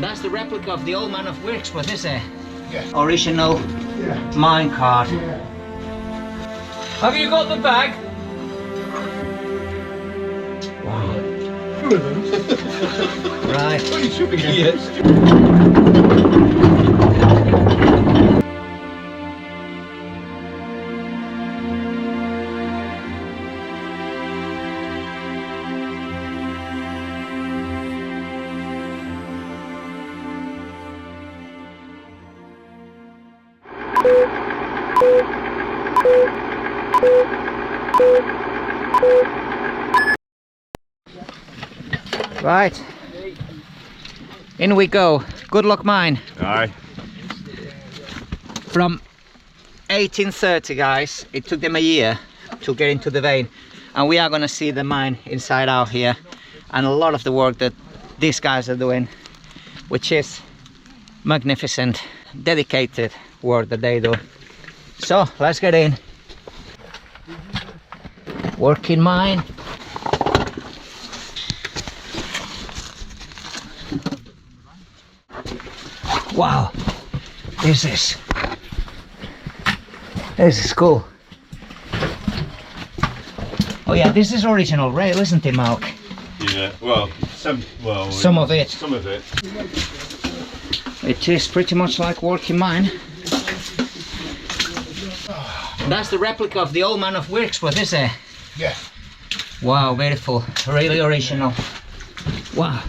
That's the replica of the old man of Wirksworth, is it? Yeah. Original mine cart. Yeah. Have you got the bag? Wow. Right. Well, you should be getting Right. In we go. Good luck mine. Aye. From 1830, guys. It took them a year to get into the vein, and we are gonna see the mine inside out here, and a lot of the work that these guys are doing, which is magnificent, dedicated work that they do. So let's get in. Working mine. Wow, this is cool. Oh yeah, this is original rail, isn't it, Malk? Yeah, well, some of it. Some of it. It is pretty much like working mine. That's the replica of the old man of Wirksworth, is it? Yeah. Wow, beautiful. Really original. Wow.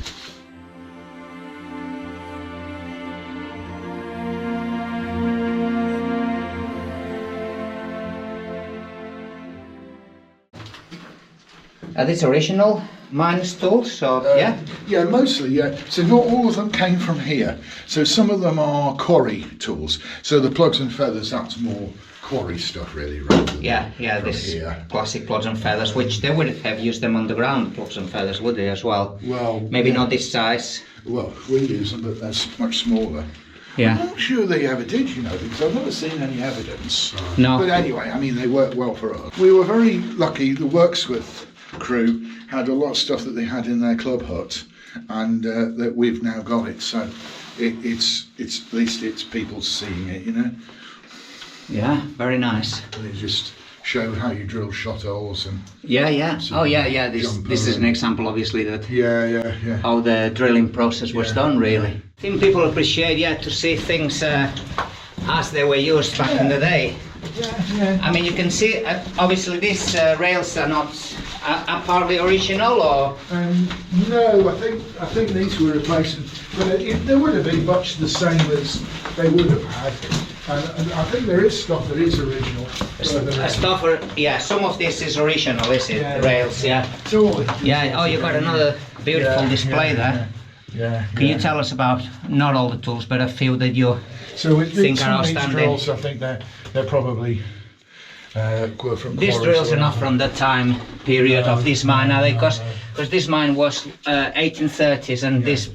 Are these original mine tools? So yeah? Yeah, mostly, yeah. So not all of them came from here. So some of them are quarry tools. So the plugs and feathers, that's more quarry stuff really, rather than Yeah, from this here. classic plugs and feathers, which they would have used them underground plugs and feathers, would they, as well? Well, maybe yeah. not this size. Well, we use them, but they're much smaller. Yeah. I'm not sure they ever did, you know, because I've never seen any evidence. No. But anyway, I mean, they worked well for us. We were very lucky. The Wirksworth crew had a lot of stuff that they had in their club hut, and that we've now got it. So it's at least it's people seeing it, you know. Yeah, very nice. They just show how you drill shot holes and Yeah. So Oh yeah. This is an jumper. example, obviously, that yeah. how the drilling process was done, really. I think people appreciate, to see things as they were used back in the day. Yeah. I mean, you can see, obviously, these rails are not are partly original, or No, I think these were replacing, but they would have been much the same as they would have had. And I think there is stuff that is original. some of this is original, is it? Yeah. Rails, yeah. So, Yeah. Oh, you got another beautiful display there. Yeah. Can you tell us about not all the tools, but a few that you So with think some are of these outstanding? drills, I think they're probably from These quarries drills or are not from the time period of this mine, are they? Because this mine was 1830s, and these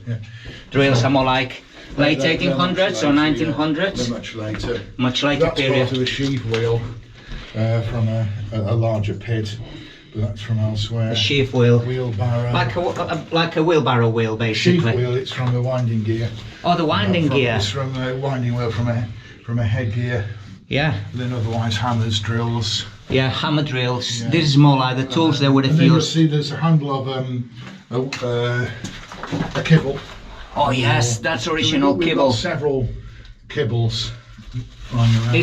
drills are more like late 1800s or 1900s. They're much later. Much later That's period. part of a sheave wheel from a larger pit, but that's from elsewhere. A sheaf wheel. Wheelbarrow. Like a wheelbarrow wheel, Sheave basically. wheel, it's from the winding gear. Oh, the winding gear. It's from a winding wheel from a headgear. Yeah. Then otherwise hammers, drills. Yeah, hammer drills. Yeah. This is more like the tools they would have and then you'll used. see there's a handle of a kibble. Oh yes, that's original We've kibble. got several kibbles lying around.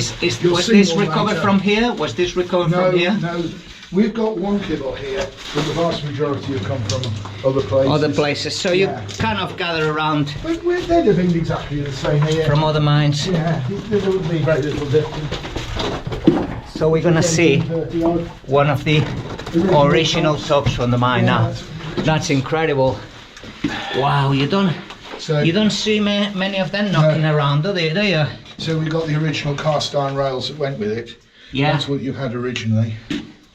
You'll Was see this more recovered later. from here? Was this recovered No, from here? no. We've got one kibble here, but the vast majority have come from other places. Other places. So you Yeah. kind of gather around But they'd have been exactly the same here. from other mines. Yeah, there would be very little difference. So we're gonna see 30 odd. one of the original tubs from the mine now. That's incredible. Wow, you don't see many of them knocking around, do you? So we got the original cast iron rails that went with it. Yeah. That's what you had originally.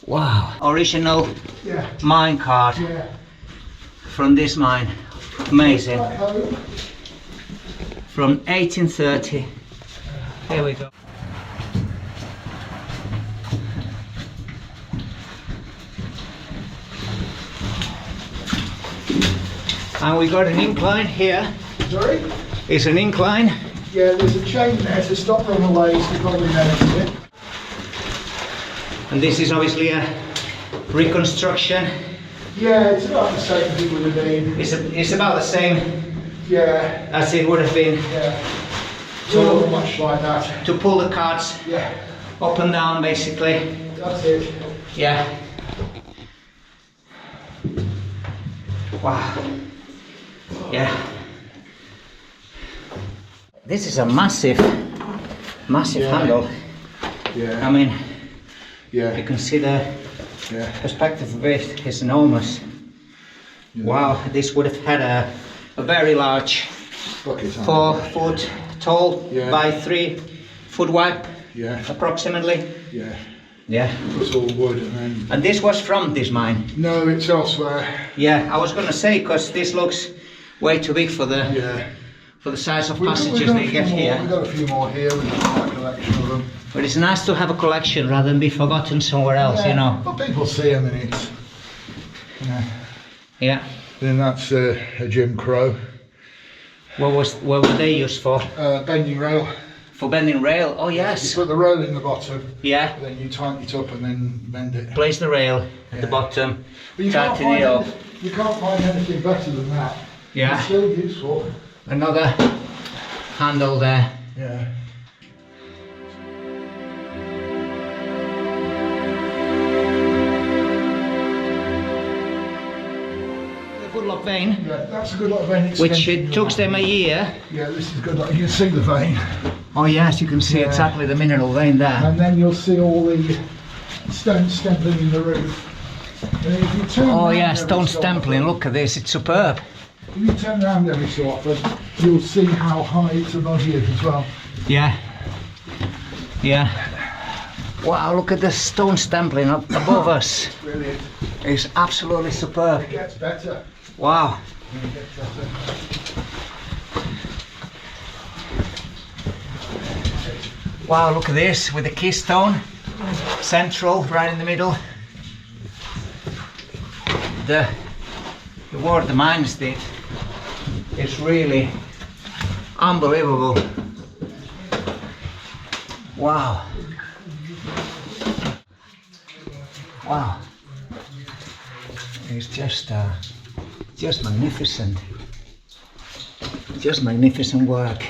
Wow, original Yeah. mine cart Yeah. from this mine. Amazing. From 1830. Here we go. And we got an incline here. Sorry? It's an incline. Yeah, there's a chain there to stop runaways. You probably noticed it. And this is obviously a reconstruction. Yeah, it's about the same as it would have been. It's about the same Yeah, as it would have been yeah. Not much like that. to pull the carts Yeah, up and down, basically. that's it. Yeah. Wow. Yeah. This is a massive Yeah. handle. Yeah. I mean, you Yeah. can see the Yeah. perspective of it is enormous. Wow, this would have had a very large Bucket. 4 foot tall Yeah. by 3 foot wide, Yeah. approximately. Yeah. Yeah. It's all wood and then. And this was from this mine. No, it's elsewhere. Yeah, I was gonna say, because this looks way too big for the Yeah. size of We've passages got that a you few get more. here. We've got a few more here. We've got a collection of them. But it's nice to have a collection rather than be forgotten somewhere else, you know. But people see them in it. Yeah. Yeah. Then that's a Jim Crow. What were they used for? Bending rail. For bending rail? Oh You yes. put the rail in the bottom, Yeah. then you tighten it up and then bend it. Place the rail at the Yeah. bottom. But you can't, Tighten find it up. you can't find anything better than that. Yeah. It's still useful. Another handle there. Yeah. The GoodLuck vein, Yeah, that's a good lot of vein which extension. it took them a year. Yeah, this is good. You can see the vein. Oh yes, you can see Yeah. exactly the mineral vein there. And then you'll see all the stone stempling in the roof. And if you turn Oh round yeah, every stone so stempling, often- look at this, it's superb. If you turn around every so often, you'll see how high it's above you as well. Yeah. Yeah. Wow, look at the stone stempling up above us. Brilliant. It's absolutely superb. It gets better. Wow. It gets better. Wow, look at this with the keystone. Central, right in the middle. The work the mines did is really unbelievable. Wow. Wow. It's just magnificent. Just magnificent work.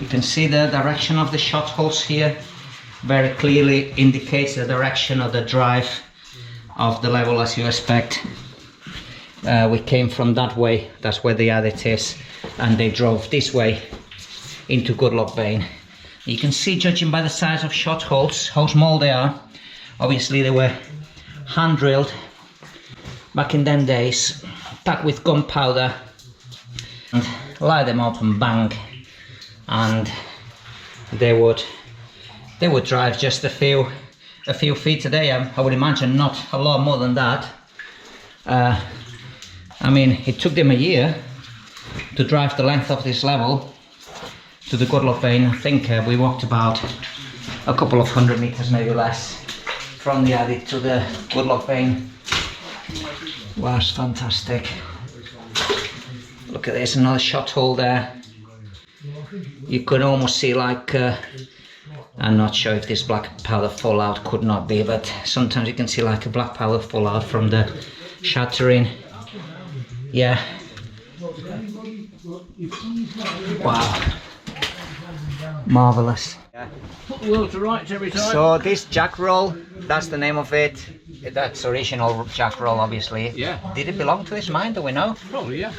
You can see the direction of the shot holes here. Very clearly indicates the direction of the drive of the level as you expect. We came from that way, that's where the adit is, and they drove this way into GoodLuck vein. You can see, judging by the size of shot holes, how small they are. Obviously they were hand drilled back in them days, packed with gunpowder, and light them up and bang, and they would drive just a few feet a day. I would imagine not a lot more than that. I mean, it took them a year to drive the length of this level to the GoodLuck vein. I think we walked about a couple of 100 meters, maybe less, from the adit to the GoodLuck vein. Wow, it's fantastic. Look at this, another shot hole there. You could almost see like, I'm not sure if this black powder fallout could not be, but sometimes you can see like a black powder fallout from the shattering. Yeah. Wow. Marvelous. Put the wheel to rights every time. So this jack roll, that's the name of it. That's original jack roll, obviously. Yeah. Did it belong to this mine? Do we know? Probably, yeah.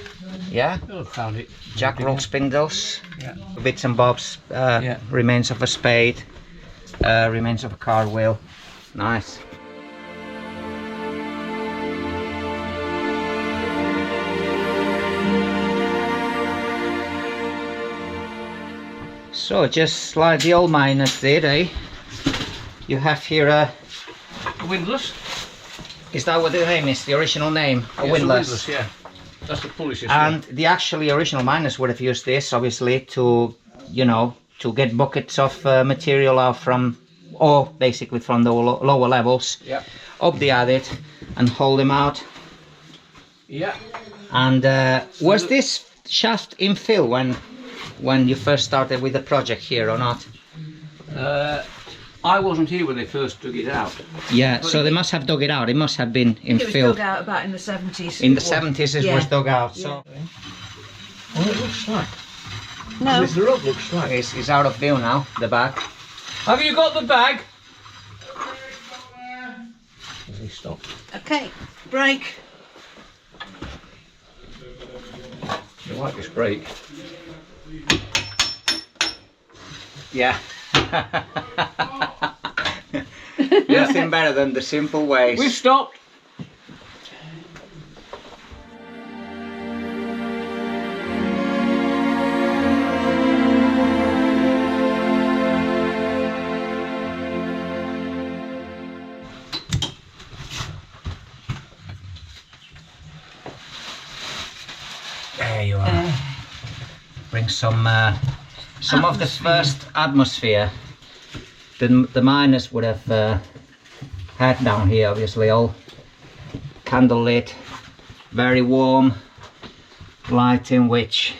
Yeah. I found it. Jack roll spindles, Yeah. bits and bobs, Yeah. remains of a spade, remains of a cart wheel. Nice. So just like the old miners did, eh? You have here a... Windlass? Is that what the name is? The original name? A Yes, windlass. yeah. That's the pulley system. And the actually original miners would have used this, obviously, to, you know, to get buckets of material out from, or basically from the lower levels, Yeah. up the adit and haul them out. Yeah. And was this shaft infill when you first started with the project here or not? I wasn't here when they first dug it out. Yeah, so they must have dug it out. It must have been It was infilled. dug out about in the 70s. In the 70s it Yeah. was dug out. So Well, it looks like. No. This rug looks like. it's out of view now, the back. Have you got the bag? Has he stopped? Okay, break. You like this brake? Yeah. Nothing better than the simple ways. We've stopped. There you are. Bring some of the first atmosphere the miners would have had down here. Obviously, all candle lit, very warm lighting, which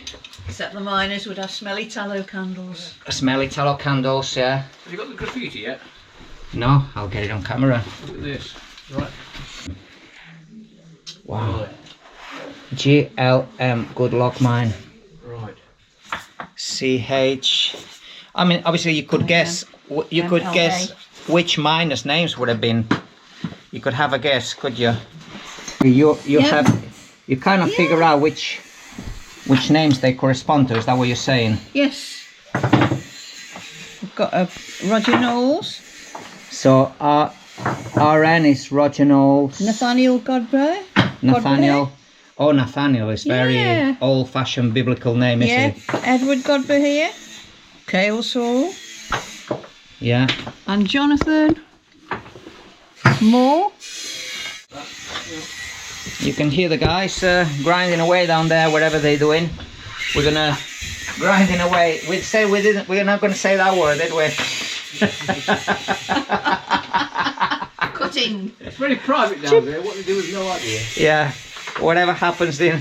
Except the miners would have smelly tallow candles. smelly tallow candles. Yeah. Have you got the graffiti yet? No, I'll get it on camera. Look at this. Right. Wow. GLM, GoodLuck mine. Right. CH. I mean, obviously you could guess. You could MLA. guess which miners' names would have been. You could have a guess, could you? You Yeah. have. You kind of figure out which names they correspond to. Is that what you're saying? Yes. We've got a Roger Knowles, So RN is Roger Knowles. Nathaniel Godbray. Nathaniel. Oh, Nathaniel is very Yeah. old-fashioned biblical name, isn't Yeah, it? Edward Godbray here. Cale Saul. Yeah. And Jonathan Moore. You can hear the guys grinding away down there, whatever they're doing. We're gonna grinding away. We're not gonna say that word, did we? Cutting. It's very private down there. What they do is no idea. Yeah. Whatever happens in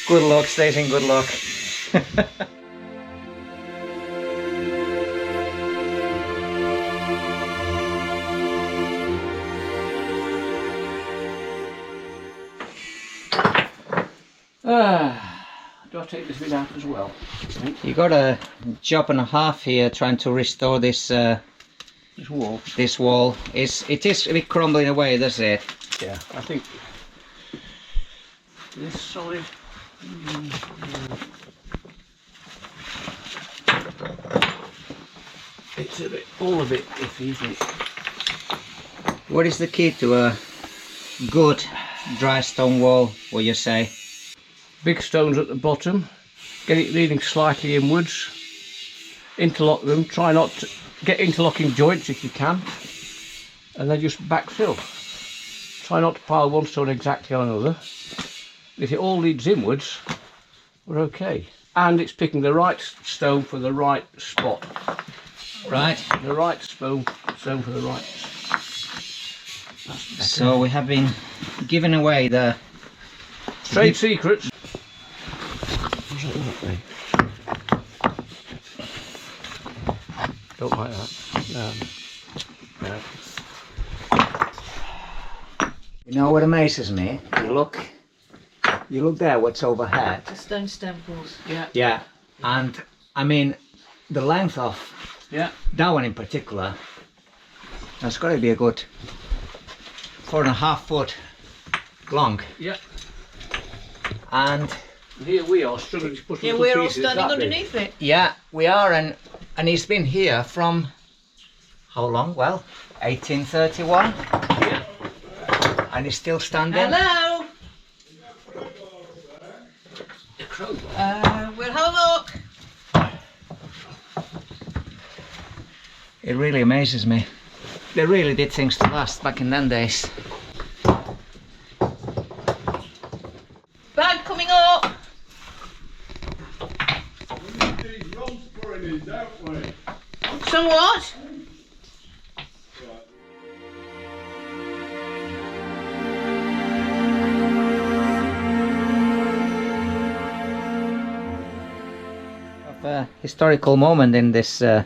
GoodLuck stays in GoodLuck. Do I take this bit out as well? You got a job and a half here trying to restore this This wall. this wall. It is a bit crumbling away, does it? Yeah, I think this solid. It's a bit, all a bit iffy, isn't it? What is the key to a good dry stone wall, what you say? Big stones at the bottom, get it leaning slightly inwards, interlock them, try not to get interlocking joints if you can, and then just backfill. Try not to pile one stone exactly on another. If it all leads inwards, we're okay. And it's picking the right stone for the right spot. Right. The right stone for the right. So we have been giving away the Trade secrets. Don't like that. No. You know what amazes me? You look there, what's overhead. The stone stemples. Yeah. Yeah, and I mean, the length of Yeah. that one in particular, that's got to be a good 4.5 foot long. Yeah. And Here we are struggling to push Yeah, little we're all pieces standing that big. underneath it. yeah, we are, and he's been here from how long? Well, 1831, Yeah. and he's still standing. Hello. The crowbar. We'll have a look. It really amazes me. They really did things to last back in them days. Bag coming up. Somewhat. A historical moment in this It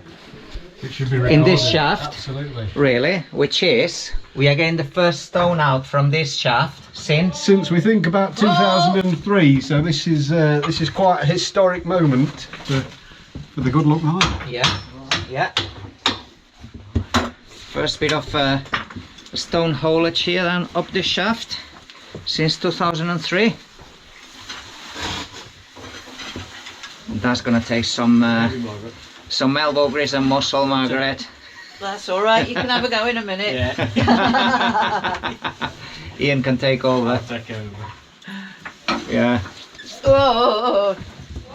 should be in this recorded. shaft, Absolutely. really, which is we are getting the first stone out from this shaft since We think about 2003, so this is quite a historic moment for the GoodLuck mine. yeah. First bit of stone haulage here and up this shaft since 2003. That's gonna take some elbow grease and muscle, Margaret. That's all right. You can have a go in a minute. Ian can take over. Take over. Yeah, Oh,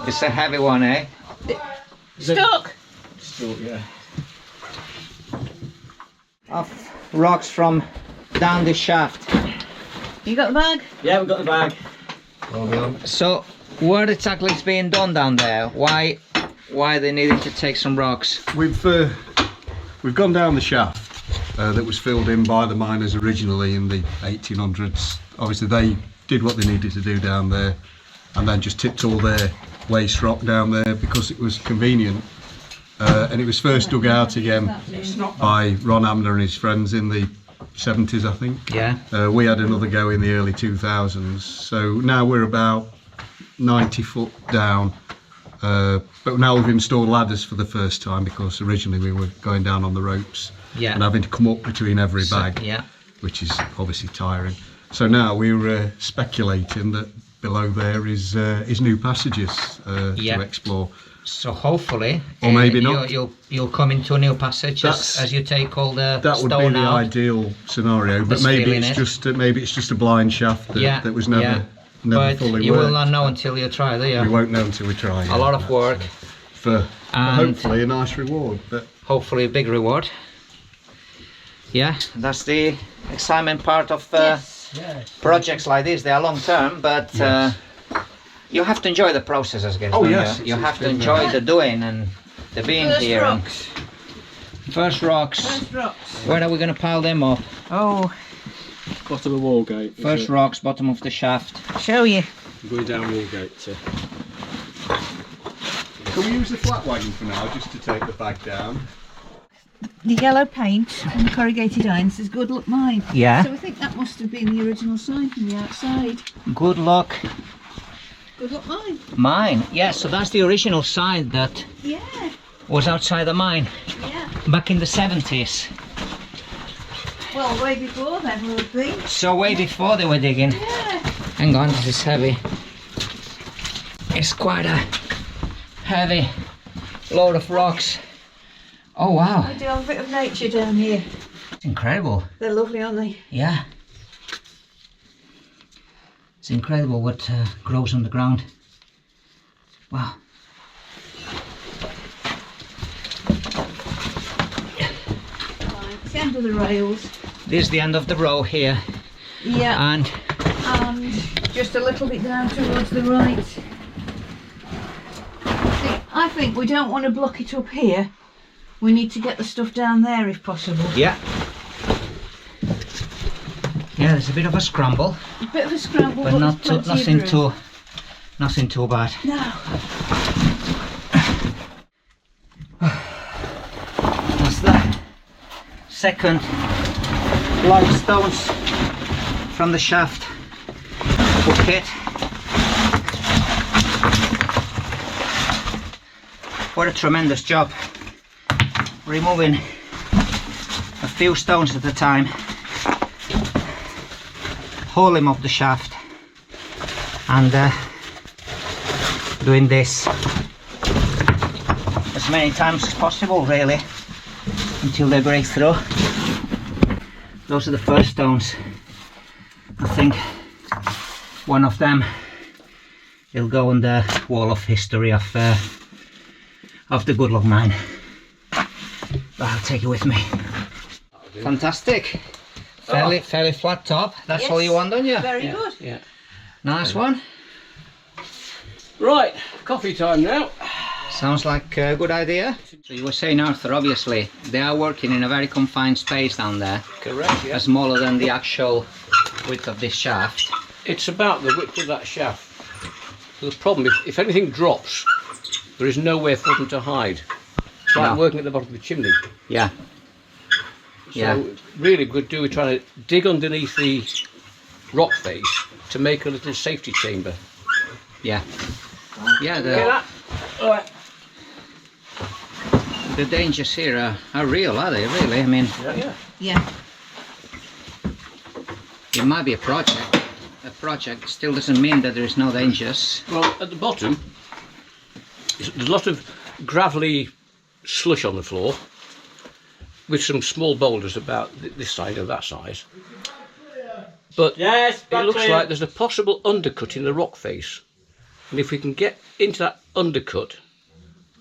it's a heavy one, eh? stuck. Still, yeah. Off rocks from down this shaft. You got the bag? Yeah, we've got the bag. So what exactly is being done down there? Why they needed to take some rocks? We've gone down the shaft that was filled in by the miners originally in the 1800s. Obviously they did what they needed to do down there and then just tipped all their waste rock down there because it was convenient. And it was first dug out again by Ron Amner and his friends in the 70s, I think. Yeah. We had another go in the early 2000s. So now we're about 90 foot down. But now we've installed ladders for the first time because originally we were going down on the ropes and having to come up between every bag, which is obviously tiring. So now we're speculating that below there is new passages to explore. So hopefully, or maybe not. You'll come into a new passage as you take all the that would stone be the out. ideal scenario. But maybe it's just a blind shaft that was never but fully you worked. will not know until you try, do you? We won't know until we try. A lot of work for and hopefully a nice reward. But hopefully a big reward. Yeah, that's the excitement part of projects like this. They are long term, but you have to enjoy the process as well. Oh yes, you have to enjoy the doing and the being First here. rocks. First rocks. First rocks. Where are we going to pile them up? Oh, Bottom of Wallgate. First rocks, bottom of the shaft. show you. Going down Wallgate. can we use the flat wagon for now, just to take the bag down? The yellow paint on the corrugated iron says GoodLuck mine. Yeah. So I think that must have been the original sign from the outside. Good luck. GoodLuck mine. Mine. Yeah, so that's the original sign that Yeah, was outside the mine yeah. back in the 70s. Well, way before then would have been. So way before they were digging. Yeah. Hang on, this is heavy. It's quite a heavy load of rocks. Oh wow, We do have a bit of nature down here. it's incredible. They're lovely, aren't they? Yeah. It's incredible what grows on the ground. Wow. Right, it's the end of the rails. This is the end of the row here. Yeah. And And just a little bit down towards the right. See, I think we don't want to block it up here. We need to get the stuff down there if possible. yeah. Yeah, there's a bit of a scramble, A bit of a scramble, but but not there's too, plenty of room. nothing too bad. No. That's the second long stones from the shaft bucket. What a tremendous job removing a few stones at a time, haul him up the shaft and doing this as many times as possible really until they break through. Those are the first stones. I think one of them will go on the wall of history of the GoodLuck mine. But I'll take it with me. Fantastic. Fairly flat top. That's Yes. all you want, don't you? Very good. Yeah. Nice one. Right, coffee time now. Sounds like a good idea. So you were saying, Arthur, obviously they are working in a very confined space down there. Correct, yeah. Smaller than the actual width of this shaft. It's about the width of that shaft. So the problem, if anything drops, there is nowhere for them to hide. It's like No. working at the bottom of a chimney. Yeah. So Yeah. really good do we try to dig underneath the rock face to make a little safety chamber. Yeah. Yeah. Get that? Alright. The dangers here are real, are they? Really? I mean, Yeah. Yeah. it might be a project. A project still doesn't mean that there is no dangers. Well, at the bottom, there's a lot of gravelly slush on the floor with some small boulders about this size or that size. But Yes, it looks like there's a possible undercut in the rock face. And if we can get into that undercut,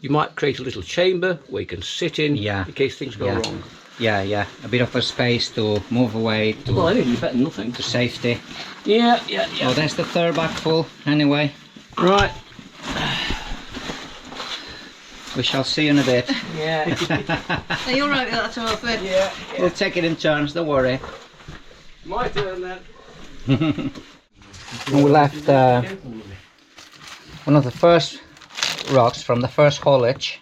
you might create a little chamber where you can sit in Yeah. in case things go Yeah. wrong. Yeah, yeah. A bit of a space to move away to, Well, anything better than nothing. to safety. Yeah. Oh, there's the third bag full. Anyway, Right. we shall see you in a bit. Yeah. Are you alright with that, Sophie? yeah. We'll take it in turns, don't worry. My turn then. And we left one of the first rocks from the first haulage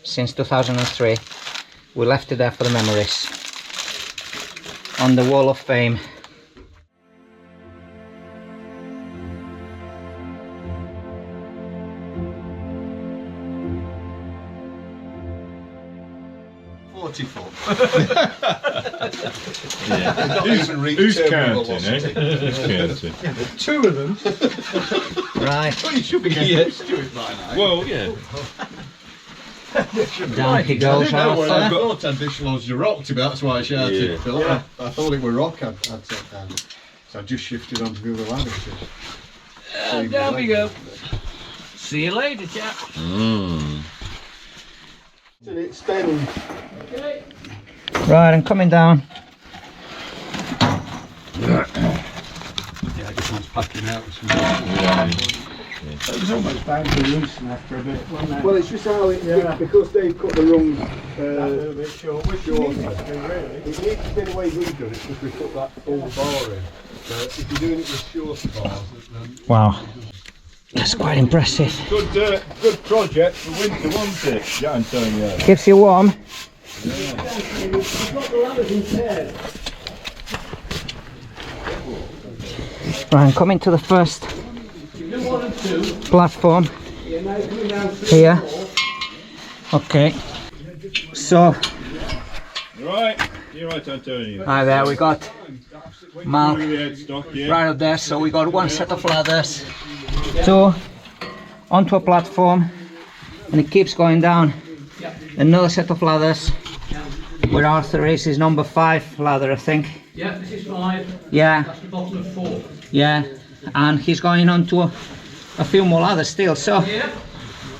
since 2003. We left it there for the memories on the wall of fame. Who's counting, eh? Who's counting? Two of them. Right, Well, you should be getting used to it by now. Well, yeah. down he goes, I Arthur. thought additional was your rock to be, that's why I shouted. Yeah. Phil. I thought it were rock I'd set down. So I just shifted onto the other ladder. And down we go. See you later, chap. It's spinning. Right, I'm coming down. Yeah, this one's packing out with some. It was almost bound to loosen after a bit, wasn't it? Well, it's just how it, because they've cut the wrong A bit short, which short. really It needs to be the way we've done it, because we put that full bar in. So if you're doing it with shorter bars, then Wow, that's quite impressive. Good project for winter, wasn't it? Yeah, Antonio. Keeps you warm. Right, I'm coming to the first platform here. Okay, so Right, you're right, Antonio. hi there, we got Mal Through the headstock, yeah. right up there. So we got one set of ladders, two onto a platform, and it keeps going down. Another set of ladders where Arthur is his number 5 ladder, I think. Yeah, this is 5. Yeah, That's the bottom of 4. yeah, and he's going on to a few more ladders still. So Yeah.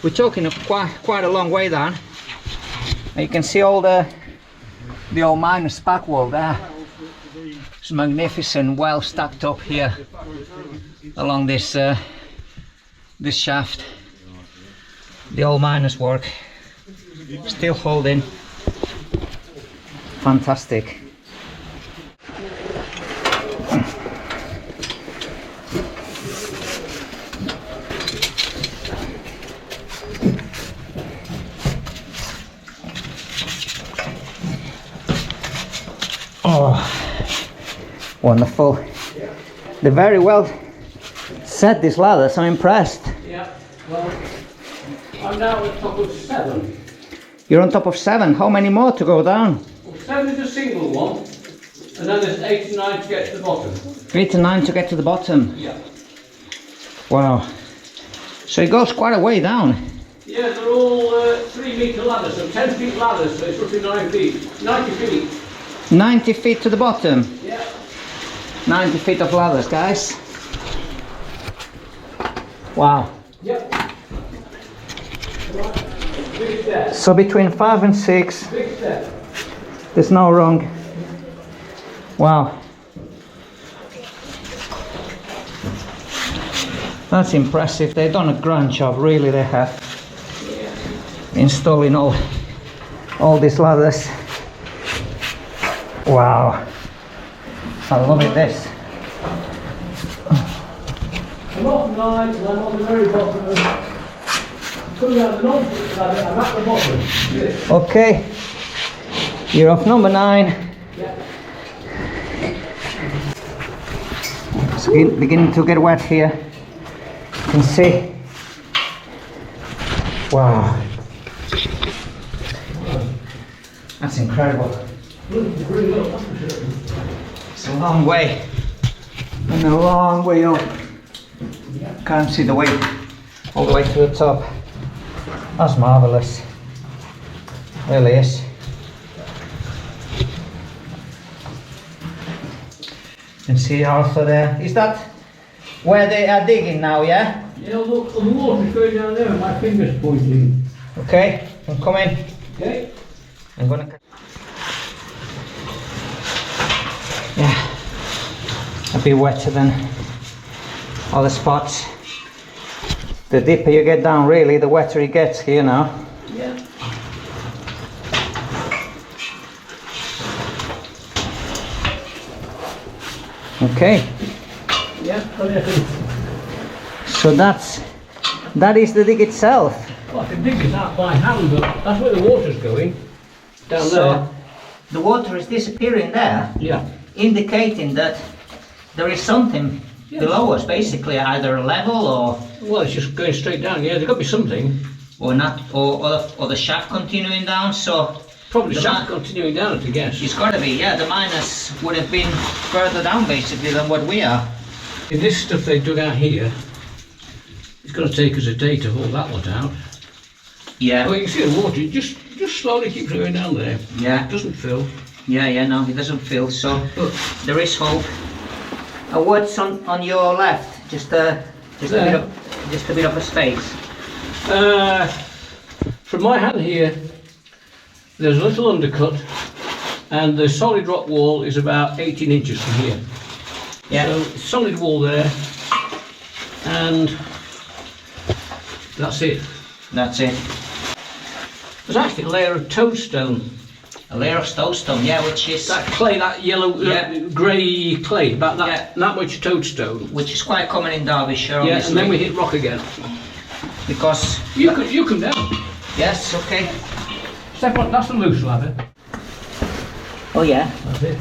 we're talking of quite a long way down. And you can see all the old miners' back wall there. It's magnificent, well stacked up here along this this shaft. The old miners' work still holding. Fantastic. Oh, wonderful. They're very well set, these ladders. I'm impressed. Yeah. Well, I'm now at the top of 7. You're on top of 7. How many more to go down? Well, 7 is a single one, and then there's 8 and 9 to get to the bottom. 8 and 9 to get to the bottom. Yeah. Wow. So it goes quite a way down. Yeah, they're all 3-metre ladders, so 10 feet ladders, so it's roughly 9 feet. 90 feet. 90 feet to the bottom. Yeah. 90 feet of ladders, guys. Wow. Yep. Big step. So between 5 and 6, Big step. there's no wrong. Wow. That's impressive. They've done a grand job, really. They have installing all these ladders. Wow. I love it. This. I'm off 9, and I'm on the very bottom of Come down the north, I'm at the bottom. Yes. Okay, you're off number 9. Yeah. It's beginning to get wet here. You can see. Wow. That's incredible. It's a long way. And a long way up. Can't see the way all the way to the top. That's marvellous. Really is. You can see also there. Is that where they are digging now, yeah? Yeah, look, the water's going down there and my finger's pointing. Okay, I'm coming. Okay. I'm gonna. Yeah, a bit wetter than other spots. The deeper you get down, really, the wetter it gets here now. Yeah. Okay. Yeah, So that is the dig itself. well, I can dig it out by hand, but that's where the water's going. Down So there. the water is disappearing there, Yeah. indicating that there is something below us, basically either a level Well, it's just going straight down. Yeah, there's got to be something. or not, or the shaft continuing down. So Probably The shaft ma- continuing down, I guess. it's got to be, yeah. The miners would have been further down basically than what we are. In this stuff they dug out here, it's going to take us a day to haul that lot out. Yeah, Well, you can see the water, it just slowly keeps going down there. yeah, It doesn't fill. yeah. No, it doesn't feel so. There is hope. What's on your left? Just a There. bit of a space. From my hand here, there's a little undercut, and the solid rock wall is about 18 inches from here. Yeah. So, solid wall there, and that's it. That's it. There's actually a layer of toadstone. A layer of stone, yeah, which is That clay, that yellow, Yeah. grey clay, about that, Yeah. that much toadstone. which is quite common in Derbyshire, Yeah, obviously. and then we hit rock again. Because You come down. yes, okay. Step on, that's the loose ladder. Oh yeah, That's it.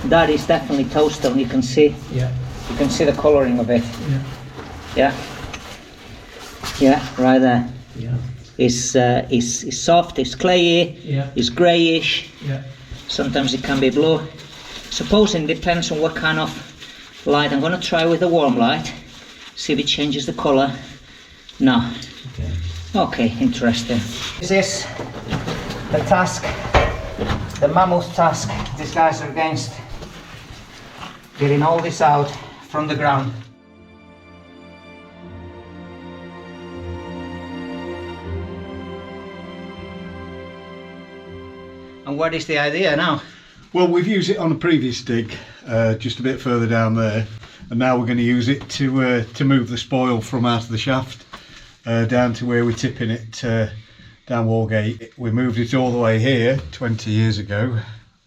that is definitely toadstone. You can see the colouring of it. Yeah. Yeah, right there. Yeah. It's soft, it's clayey, Yeah. it's greyish. Yeah. Sometimes it can be blue. Supposing depends on what kind of light. I'm gonna try with a warm light, see if it changes the colour. No. Okay, interesting. This is the task, the mammoth task these guys are against. Getting all this out from the ground. And what is the idea now? Well, we've used it on a previous dig, just a bit further down there, and now we're going to use it to move the spoil from out of the shaft down to where we're tipping it down Walgate. We moved it all the way here 20 years ago.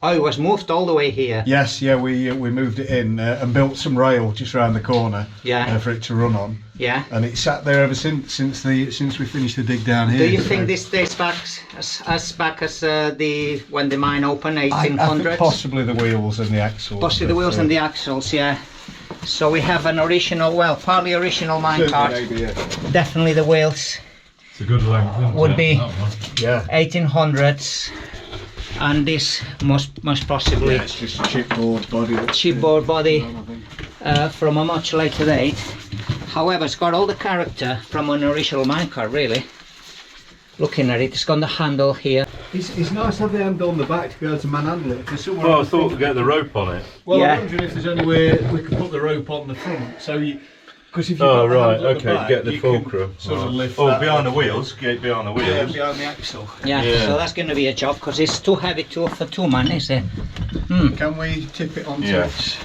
Oh, it was moved all the way here. Yes, yeah, we moved it in and built some rail just round the corner for it to run on. Yeah. And it's sat there ever since we finished the dig down here. Do you think this dates back as back as when the mine opened, I 1800s? think possibly the wheels and the axles. Possibly the wheels and the axles, yeah. So we have an original, well, partly original mine cart. Maybe, yeah. Definitely the wheels It's a good length, isn't would it? be That one. Yeah. 1800s, and this most possibly Yeah, it's just a chipboard body. chipboard body from a much later date. However, it's got all the character from an original minecart, really. Looking at it, it's got the handle here. It's nice to have the handle on the back to be able to manhandle it. If somewhere Well, I thought to get the rope on it. Well, Yeah. I'm wondering if there's any way we could put the rope on the front. So you, because if you Oh, got the right, handle at okay, the back, get the you can fulcrum. sort of Right. lift Oh, that behind the up. wheels, get behind the Yeah, wheels. behind the axle. Yeah, Yeah. so that's going to be a job because it's too heavy for two man, is it? Can we tip it onto Yeah. its...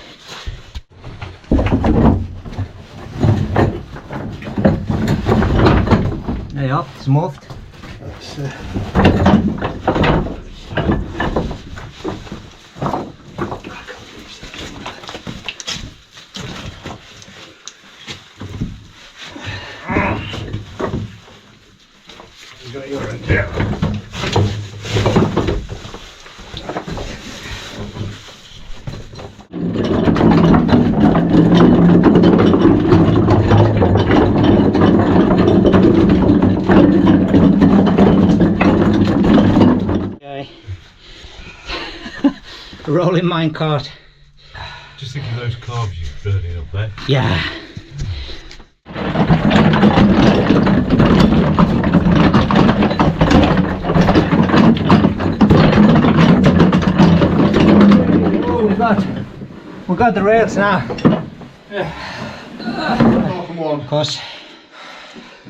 There you go, it's moved. You got your end. Yeah. Okay. Rolling minecart. Just think of those carbs you're burning up there. Yeah. Oh, we got the rails now. One. Of course,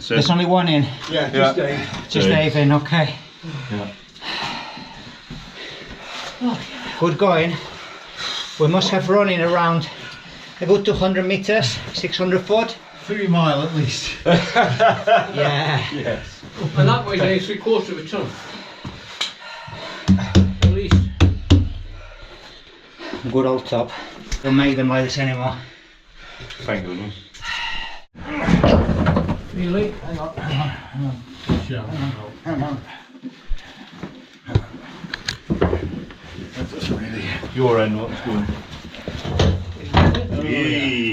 there's only one in. Yeah, just Dave. Just Dave in, okay. Yeah. Good going. We must have running around about 200 meters, 600 foot. 3 mile at least. Yeah. Yes. And that weighs only 3/4 of a ton. At least. Good old top. Don't make them like this anymore. Thank goodness. Really? Hang on. That doesn't really. Your end, what's good?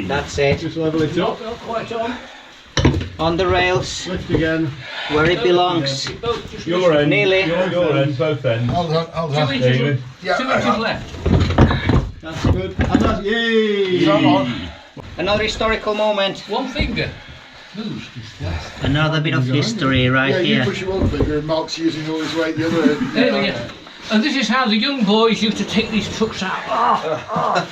That's it. Just level it up. Not quite on. On the rails, Lift again. where it belongs. Both just Your end. Nearly. Your end, both ends. Hold on. 2 inches, Yeah, 2 inches left. That's good. And that's, yay! Is that on? Another historical moment. One finger. Another bit of history right Yeah, you here. push your one finger and Mark's using all his weight the other end. There we go. And this is how the young boys used to take these trucks out.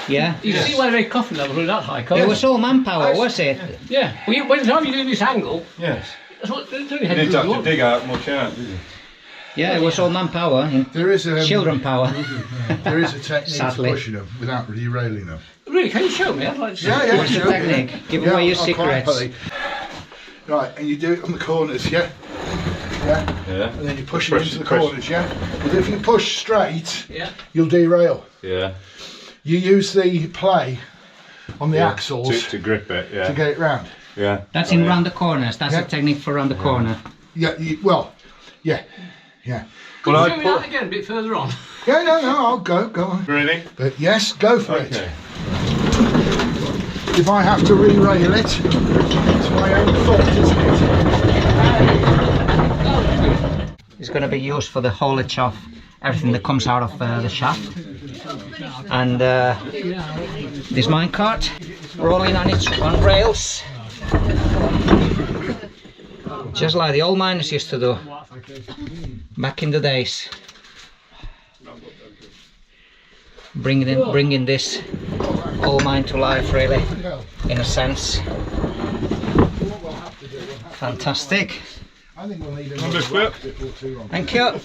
Yeah. You see why their coffin levels were that high, can't It you? was all manpower, was it? Yeah. Well, by the time you're doing this angle, Yes. that's what it's only You head didn't have to good. dig out much out, did you? Yeah, it was all manpower. There is a Children power. There is a technique Sadly. to pushing them without derailing them. Really, can you show me? I'd like to see. Yeah, What's the sure, technique? yeah. Give away your I'll quite secrets. happily. Right, and you do it on the corners, yeah? Yeah. Yeah. And then you push it Press- into the press. corners, yeah? But if you push straight, Yeah. you'll derail. Yeah. You use the play on the axles To grip it, yeah. to get it round. Yeah. That's in round the corners. That's Yeah. a technique for round the corner. Yeah, well, yeah. Could Well, you I show me put- that again a bit further on? Yeah, no, I'll go on. Really? But yes, go for it. Okay. If I have to re-rail it, it's my own fault, isn't it? It's going to be used for the haulage of everything that comes out of the shaft. And this minecart rolling on rails, just like the old miners used to do back in the days. Bringing this old mine to life, really, in a sense. Fantastic. I think we'll need Number another split. raft or two on. Thank you.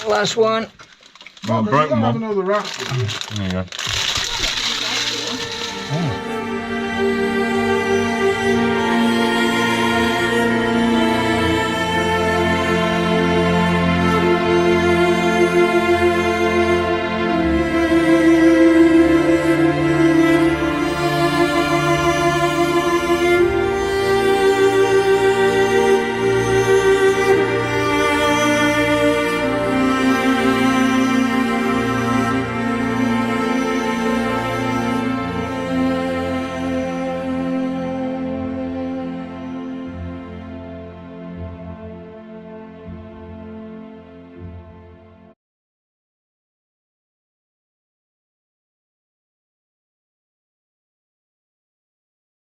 Last one. Well, broken Have one. another raft. There you go.